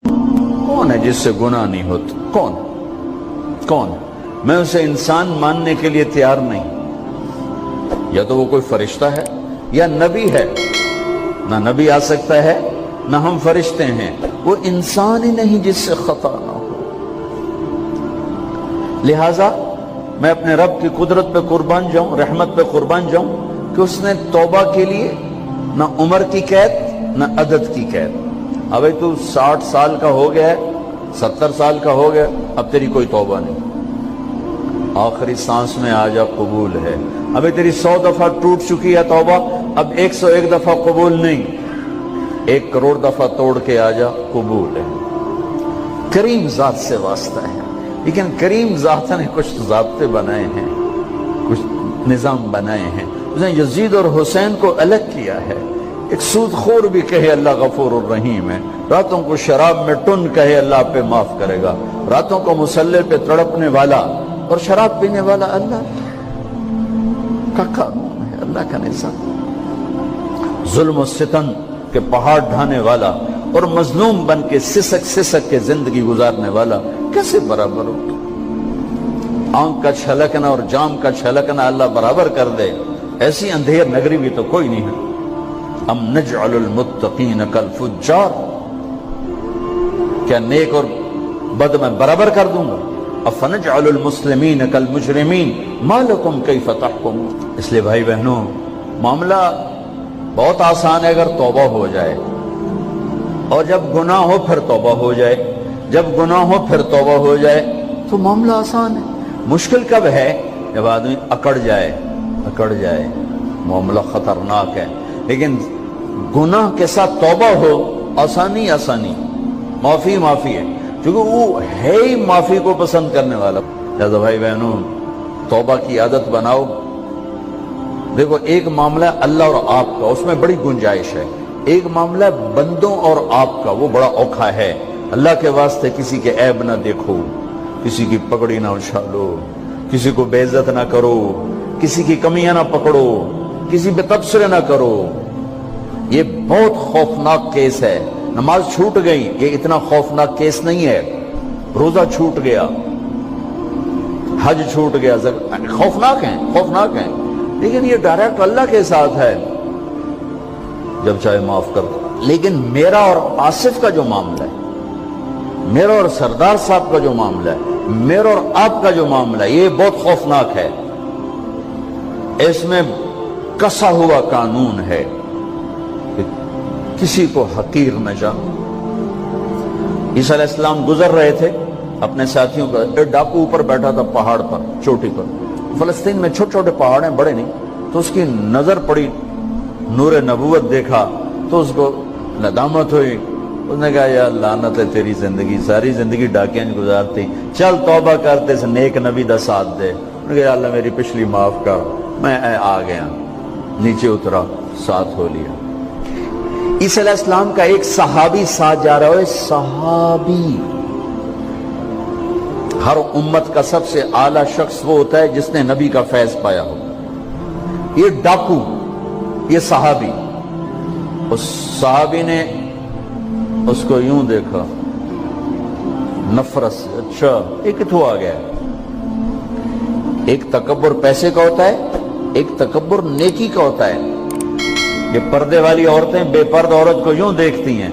کون ہے جس سے گناہ نہیں ہوتا؟ کون کون؟ میں اسے انسان ماننے کے لیے تیار نہیں. یا تو وہ کوئی فرشتہ ہے یا نبی ہے. نہ نبی آ سکتا ہے نہ ہم فرشتے ہیں. وہ انسان ہی نہیں جس سے خطا نہ ہو. لہذا میں اپنے رب کی قدرت پہ قربان جاؤں, رحمت پہ قربان جاؤں کہ اس نے توبہ کے لیے نہ عمر کی قید نہ عدد کی قید. ابھی تو 60 سال کا ہو گیا ہے, 70 سال کا ہو گیا, اب تیری کوئی توبہ نہیں. آخری سانس میں آ جا, قبول ہے. ابھی تیری 100 دفعہ ٹوٹ چکی ہے توبہ, اب 101 دفعہ قبول نہیں, 1 کروڑ دفعہ توڑ کے آ جا, قبول ہے. کریم ذات سے واسطہ ہے. لیکن کریم ذات نے کچھ ضابطے بنائے ہیں, کچھ نظام بنائے ہیں. اس نے یزید اور حسین کو الگ کیا ہے. ایک سود خور بھی کہے اللہ غفور الرحیم ہے, راتوں کو شراب میں ٹن کہے اللہ پہ معاف کرے گا, راتوں کو مصلی پہ تڑپنے والا اور شراب پینے والا اللہ کا قانون ہے, اللہ کا نظام. ظلم و ستم کے پہاڑ ڈھانے والا اور مظلوم بن کے سسک سسک کے زندگی گزارنے والا کیسے برابر ہو؟ آنکھ کا چھلکنا اور جام کا چھلکنا اللہ برابر کر دے, ایسی اندھیر نگری بھی تو کوئی نہیں ہے. ام نجعل المتقین کالفجار, کیا نیک اور بد میں برابر کر دوں گا؟ افنجعل المسلمین کالمجرمین ما لکم کیف تحکمون. اس لیے بھائی بہنوں, معاملہ بہت آسان ہے اگر توبہ ہو جائے, اور جب گناہ ہو پھر توبہ ہو جائے. جب گناہ ہو پھر توبہ ہو جائے تو معاملہ آسان ہے. مشکل کب ہے؟ جب آدمی اکڑ جائے, معاملہ خطرناک ہے. لیکن گناہ کے ساتھ توبہ ہو, آسانی, معافی ہے, کیونکہ وہ ہے ہی معافی کو پسند کرنے والا. لہذا بھائی بہنوں, توبہ کی عادت بناؤ. دیکھو, ایک معاملہ ہے اللہ اور آپ کا, اس میں بڑی گنجائش ہے. ایک معاملہ ہے بندوں اور آپ کا, وہ بڑا اوکھا ہے. اللہ کے واسطے کسی کے عیب نہ دیکھو, کسی کی پگڑی نہ اچھالو, کسی کو بے عزت نہ کرو, کسی کی کمیاں نہ پکڑو, کسی پہ تبصرے نہ کرو. یہ بہت خوفناک کیس ہے. نماز چھوٹ گئی, یہ اتنا خوفناک کیس نہیں ہے. روزہ چھوٹ گیا, حج چھوٹ گیا, خوفناک ہیں, لیکن یہ ڈائریکٹ اللہ کے ساتھ ہے, جب چاہے معاف کر دو. لیکن میرا اور آصف کا جو معاملہ ہے, میرا اور سردار صاحب کا جو معاملہ ہے, میرا اور آپ کا جو معاملہ ہے, یہ بہت خوفناک ہے. اس میں کسا ہوا قانون ہے کہ کسی کو حقیر نہ جانو. عیسیٰ علیہ السلام گزر رہے تھے اپنے ساتھیوں کا, ایک ڈاکو اوپر بیٹھا تھا پہاڑ پر, چوٹی پر. فلسطین میں چھوٹے چھوٹے پہاڑ ہیں, بڑے نہیں. تو اس کی نظر پڑی, نور نبوت دیکھا تو اس کو ندامت ہوئی. اس نے کہا یا لعنت ہے تیری زندگی, ساری زندگی ڈاکیاں گزارتی, چل توبہ کرتے سے نیک نبی دا ساتھ دے. انہوں نے کہا یا اللہ میری پچھلی معاف کر. میں آ گیا, نیچے اترا, ساتھ ہو لیا. عیسیٰ علیہ السلام کا ایک صحابی ساتھ جا رہا ہے. صحابی, ہر امت کا سب سے اعلیٰ شخص وہ ہوتا ہے جس نے نبی کا فیض پایا ہو. یہ ڈاکو, یہ صحابی. اس صحابی نے اس کو یوں دیکھا, نفرت سے, اچھا ایک کتوں آ گیا. ایک تکبر پیسے کا ہوتا ہے, ایک تکبر نیکی کا ہوتا ہے. یہ پردے والی عورتیں بے پرد عورت کو یوں دیکھتی ہیں,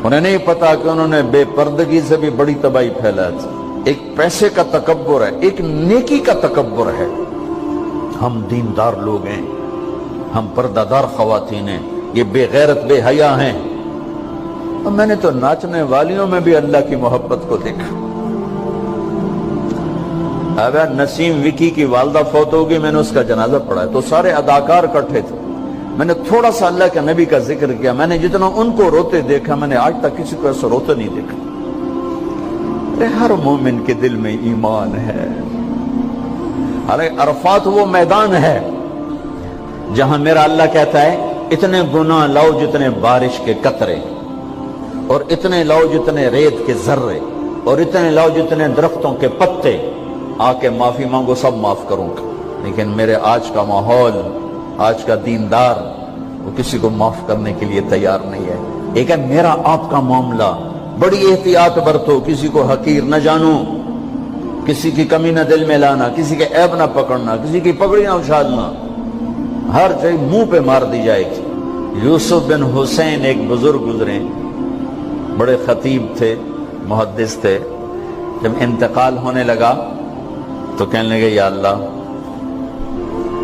انہیں نہیں پتا کہ انہوں نے بے پردگی سے بھی بڑی تباہی پھیلا تھی. ایک پیسے کا تکبر ہے, ایک نیکی کا تکبر ہے. ہم دیندار لوگ ہیں, ہم پردہ دار خواتین ہیں, یہ بے غیرت بے حیا ہیں. اور میں نے تو ناچنے والیوں میں بھی اللہ کی محبت کو دیکھا. اب نسیم وکی کی والدہ فوت ہوگی, میں نے اس کا جنازہ پڑھا ہے, تو سارے اداکار اکٹھے تھے. میں نے تھوڑا سا اللہ کے نبی کا ذکر کیا. میں نے جتنا ان کو روتے دیکھا, میں نے آج تک کسی کو ایسا روتے نہیں دیکھا. ہر مومن کے دل میں ایمان ہے. ارے عرفات وہ میدان ہے جہاں میرا اللہ کہتا ہے اتنے گناہ لاؤ جتنے بارش کے قطرے, اور اتنے لاؤ جتنے ریت کے ذرے, اور اتنے لاؤ جتنے درختوں کے پتے, آ کے معافی مانگو, سب معاف کروں گا. لیکن میرے آج کا ماحول, آج کا دیندار, وہ کسی کو معاف کرنے کے لیے تیار نہیں ہے. ایک ہے میرا آپ کا معاملہ، بڑی احتیاط برتو، کسی کو حقیر نہ جانو، کسی کی کمی نہ دل میں لانا، کسی کے عیب نہ پکڑنا، کسی کی پگڑی نہ اچھالنا، ہر چیز منہ پہ مار دی جائے گی۔ یوسف بن حسین ایک بزرگ گزرے، بڑے خطیب تھے، محدث تھے، جب انتقال ہونے لگا تو کہنے لگے یا اللہ،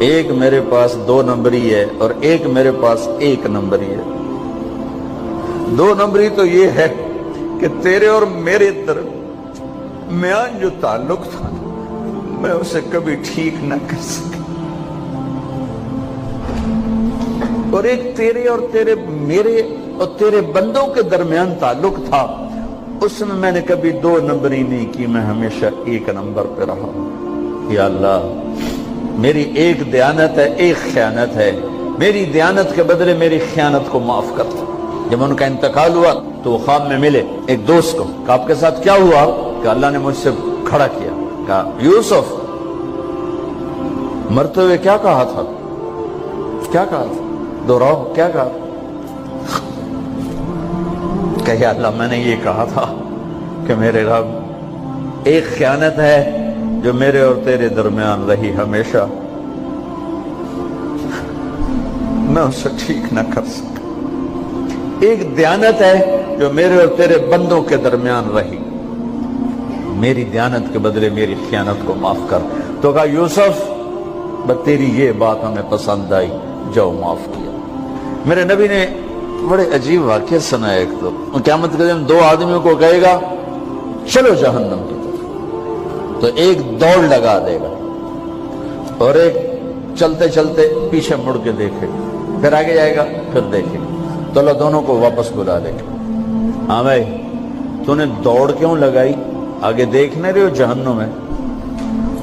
ایک میرے پاس 2 نمبری ہے اور ایک میرے پاس 1 نمبری ہے۔ 2 نمبری تو یہ ہے کہ تیرے اور میرے درمیان جو تعلق تھا میں اسے کبھی ٹھیک نہ کر سکا، اور ایک تیرے اور میرے اور تیرے بندوں کے درمیان تعلق تھا، اس میں نے کبھی 2 نمبری نہیں کی، میں ہمیشہ 1 نمبر پہ رہا۔ یا اللہ، میری ایک دیانت ہے، ایک خیانت ہے، میری دیانت کے بدلے میری خیانت کو معاف کر دو۔ جب ان کا انتقال ہوا تو وہ خواب میں ملے ایک دوست کو، کہ آپ کے ساتھ کیا ہوا؟ کہ اللہ نے مجھ سے کھڑا کیا، کہا یوسف مرتے ہوئے کیا کہا تھا؟ کیا کہا تھا؟ دوہراؤ، کیا کہا؟ کہ یا اللہ، میں نے یہ کہا تھا کہ میرے رب، ایک خیانت ہے جو میرے اور تیرے درمیان رہی ہمیشہ، میں اسے ٹھیک نہ کر سکا، ایک دیانت ہے جو میرے اور تیرے بندوں کے درمیان رہی، میری دیانت کے بدلے میری خیانت کو معاف کر۔ تو کہا یوسف، بس تیری یہ بات ہمیں پسند آئی، جاؤ معاف کیا۔ میرے نبی نے بڑے عجیب واقعہ سنا ایک، تو قیامت کے دن 2 آدمیوں کو کہے گا چلو جہنم کی طرف، تو ایک دوڑ لگا دے گا اور ایک چلتے چلتے پیچھے مڑ کے دیکھے، پھر آگے جائے گا، پھر دیکھے، تو اللہ دونوں کو واپس بلا لے گا۔ ہاں بھائی، تو نے دوڑ کیوں لگائی؟ آگے دیکھنے رہے ہو جہنم ہے؟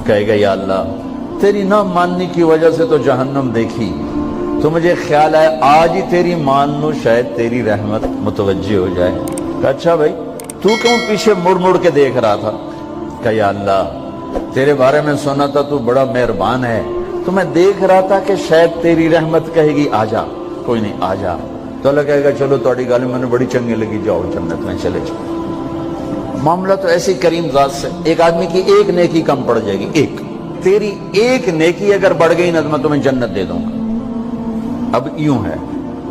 کہے گا یا اللہ، تیری نہ ماننے کی وجہ سے تو جہنم دیکھی، تو مجھے خیال آیا آج ہی تیری مان لوں، شاید تیری رحمت متوجہ ہو جائے۔ کہا اچھا بھائی، تو کیوں پیچھے مڑ مڑ کے دیکھ رہا تھا؟ کہ یا اللہ، تیرے بارے میں سنا تھا تو بڑا مہربان ہے، تو میں دیکھ رہا تھا کہ شاید تیری رحمت کہے گی آ جا۔ کوئی نہیں، آ جا۔ تو اللہ کہے گا چلو تھوڑی گالی میں نے بڑی چنگی لگی، جاؤ جنت میں چلے جاؤ۔ معاملہ تو ایسی کریم ذات سے، ایک آدمی کی ایک نیکی کم پڑ جائے گی، ایک، تیری ایک نیکی اگر بڑھ گئی نا تو میں تمہیں جنت دے دوں گا۔ اب یوں ہے،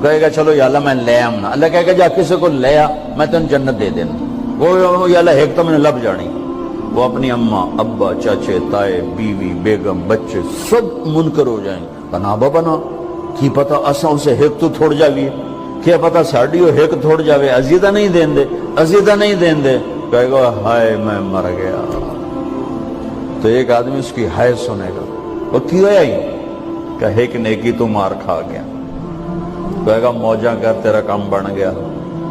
کہے گا چلو یا اللہ میں لے آؤں نا، اللہ کہے گا جا کسی کو لے آ، میں تمہیں جنت دے دینا۔ وہ یا اللہ ایک تو میں نے لب جانی، وہ اپنی اماں، ابا، چاچے، تائے، بیوی، بیگم، بچے سب منکر ہو جائیں، بنا بنا کی پتہ اساں اسے ایک تو تھوڑ جاوی، کیا پتہ ساڑی ہو ایک تھوڑ جاوے، عزیدہ نہیں دین دے، عزیدہ نہیں دین دے۔ کہے گا ہائے میں مر گیا۔ تو ایک آدمی اس کی ہائے سنے گا، وہ کیوں آئی؟ کہ ایک نیکی تو مار کھا گیا۔ کہے گا موجہ کر، تیرا کام بن گیا۔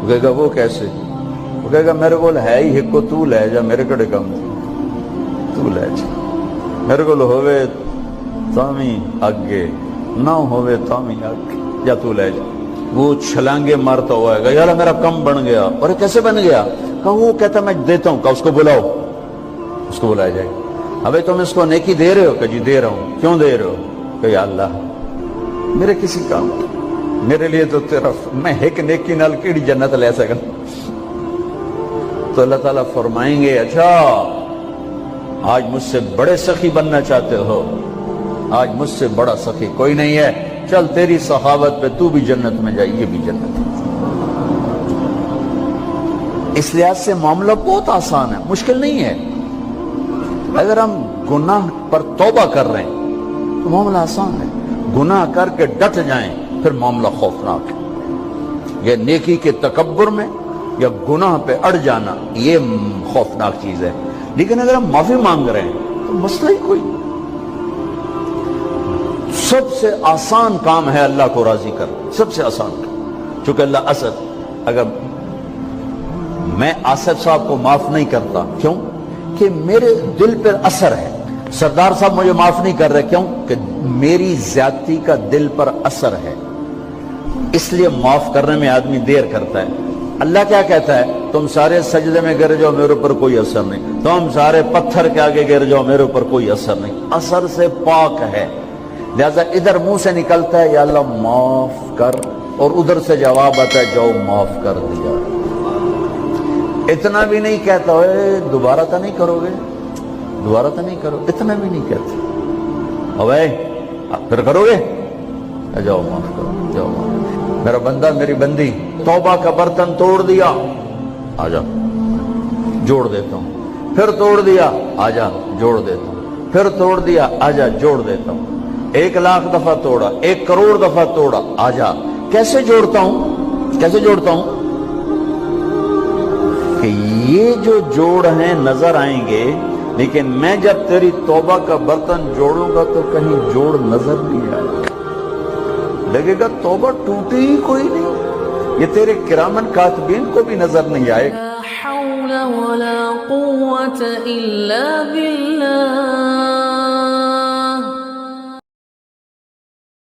کہے گا وہ کیسے؟ وہ کہے گا میرے کو ہے ہی ایک کو، تو لے جا، میرے کڑے کم تو لے جا، میرے کو ہوئے تامی آگے نہ ہوئے تامی آگے، یا تو لے جا۔ وہ چھلانگے مارتا ہوا ہے، یار میرا کم بن گیا۔ اور کیسے بن گیا؟ کہ وہ کہتا میں دیتا ہوں، کہ اس کو بلاؤ، اس کو بلایا جائے۔ ابھی تم اس کو نیکی دے رہے ہو؟ کہ جی دے رہا ہوں۔ کیوں دے رہے ہو؟ کہ یا اللہ میرے کسی کام میرے لیے تو تیرا، میں ایک نیکی نال کیڑی جنت لے سکا۔ تو اللہ تعالیٰ فرمائیں گے اچھا آج مجھ سے بڑے سخی بننا چاہتے ہو؟ آج مجھ سے بڑا سخی کوئی نہیں ہے، چل تیری سخاوت پہ تو بھی جنت میں جائے، یہ بھی جنت ہے۔ اس لحاظ سے معاملہ بہت آسان ہے، مشکل نہیں ہے۔ اگر ہم گناہ پر توبہ کر رہے ہیں تو معاملہ آسان ہے، گناہ کر کے ڈٹ جائیں پھر معاملہ خوفناک ہے۔ یہ نیکی کے تکبر میں یا گناہ پہ اڑ جانا یہ خوفناک چیز ہے۔ لیکن اگر ہم معافی مانگ رہے ہیں تو مسئلہ ہی کوئی، سب سے آسان کام ہے اللہ کو راضی کر، سب سے آسان کام۔ چونکہ اللہ اسد، اگر میں آصف صاحب کو معاف نہیں کرتا، کیوں کہ میرے دل پر اثر ہے، سردار صاحب مجھے معاف نہیں کر رہے، کیوں کہ میری زیادتی کا دل پر اثر ہے، اس لیے معاف کرنے میں آدمی دیر کرتا ہے۔ اللہ کیا کہتا ہے؟ تم سارے سجدے میں گر جاؤ، میرے اوپر کوئی اثر نہیں، تم سارے پتھر کے آگے گر جاؤ، میرے اوپر کوئی اثر نہیں، اثر سے پاک ہے۔ لہذا ادھر منہ سے نکلتا ہے یا اللہ معاف کر، اور ادھر سے جواب آتا ہے جاؤ معاف کر دیا. اتنا بھی نہیں کہتا ہے دوبارہ تو نہیں کرو گے, دوبارہ تو نہیں کرو, اتنا بھی نہیں کہتا. اوے پھر کرو گے, جاؤ معاف کرو, جاؤ معاف. میرا بندہ میری بندی توبہ کا برتن توڑ دیا, آجا جوڑ دیتا ہوں. پھر توڑ دیا, آجا جوڑ دیتا ہوں. پھر توڑ دیا, آجا جوڑ دیتا ہوں. 1,00,000 دفعہ توڑا, 1 کروڑ دفعہ توڑا, آجا. کیسے جوڑتا ہوں, کیسے جوڑتا ہوں کہ یہ جو جوڑ ہیں نظر آئیں گے, لیکن میں جب تیری توبہ کا برتن جوڑوں گا تو کہیں جوڑ نظر نہیں آئے گا, لگے گا توبہ ٹوٹی ہی کوئی نہیں, یہ تیرے کرامن کاتبین کو بھی نظر نہیں آئے. لا حول ولا قوة إلا بالله.